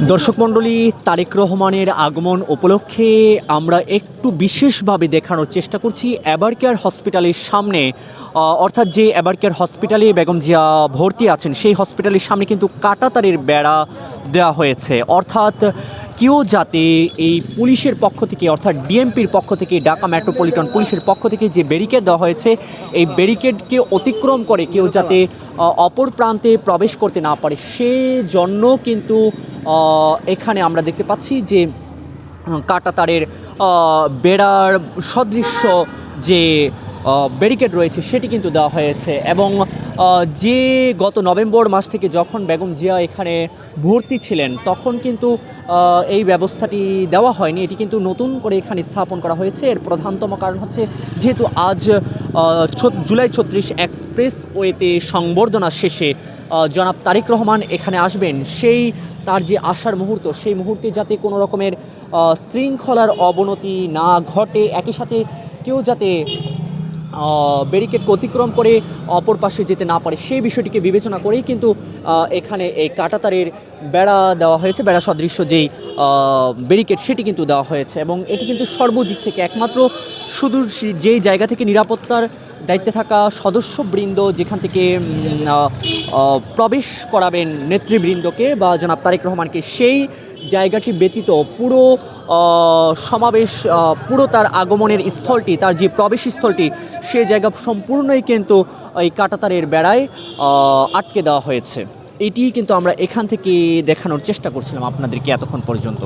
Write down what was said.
দর্শক মণ্ডলী, তারেক রহমানের আগমন উপলক্ষে আমরা একটু বিশেষভাবে দেখানোর চেষ্টা করছি এবারকেয়ার হসপিটালের সামনে। অর্থাৎ যে এবারকেয়ার হসপিটালে বেগম জিয়া ভর্তি আছেন সেই হসপিটালের সামনে কিন্তু কাঁটাতারের বেড়া দেওয়া হয়েছে। অর্থাৎ কেউ যাতে এই পুলিশের পক্ষ থেকে, অর্থাৎ ডিএমপির পক্ষ থেকে, ঢাকা মেট্রোপলিটন পুলিশের পক্ষ থেকে যে ব্যারিকেড দেওয়া হয়েছে, এই ব্যারিকেডকে অতিক্রম করে কেউ যাতে অপর প্রান্তে প্রবেশ করতে না পারে, সেজন্য কিন্তু এখানে আমরা দেখতে পাচ্ছি যে কাঁটাতারের বেড়ার সদৃশ্য যে ব্যারিকেড রয়েছে সেটি কিন্তু দেওয়া হয়েছে। এবং যে গত নভেম্বর মাস থেকে যখন বেগম জিয়া এখানে ভর্তি ছিলেন তখন কিন্তু এই ব্যবস্থাটি দেওয়া হয়নি, এটি কিন্তু নতুন করে এখানে স্থাপন করা হয়েছে। এর প্রধানতম কারণ হচ্ছে যেহেতু আজ জুলাই 36 এক্সপ্রেসওয়েতে সংবর্ধনা শেষে জনাব তারেক রহমান এখানে আসবেন, সেই তার যে আসার মুহূর্ত, সেই মুহূর্তে যাতে কোনো রকমের শৃঙ্খলার অবনতি না ঘটে, একই সাথে কেউ যাতে ব্যারিকেডকে অতিক্রম করে অপর পাশে যেতে না পারে, সেই বিষয়টিকে বিবেচনা করেই কিন্তু এখানে এই কাঁটাতারের বেড়া দেওয়া হয়েছে, বেড়া সদৃশ্য যেই ব্যারিকেড সেটি কিন্তু দেওয়া হয়েছে। এবং এটি কিন্তু সর্বদিক থেকে একমাত্র শুধু যেই জায়গা থেকে নিরাপত্তার দায়িত্বে থাকা সদস্যবৃন্দ যেখান থেকে প্রবেশ করাবেন নেতৃবৃন্দকে বা জনাব তারেক রহমানকে, সেই জায়গাটি ব্যতীত পুরো সমাবেশ, পুরো তার আগমনের স্থলটি, তার যে প্রবেশ স্থলটি, সেই জায়গা সম্পূর্ণই কিন্তু এই কাঁটাতারের বেড়ায় আটকে দেওয়া হয়েছে। এটি কিন্তু আমরা এখান থেকে দেখানোর চেষ্টা করছিলাম আপনাদেরকে এতক্ষণ পর্যন্ত।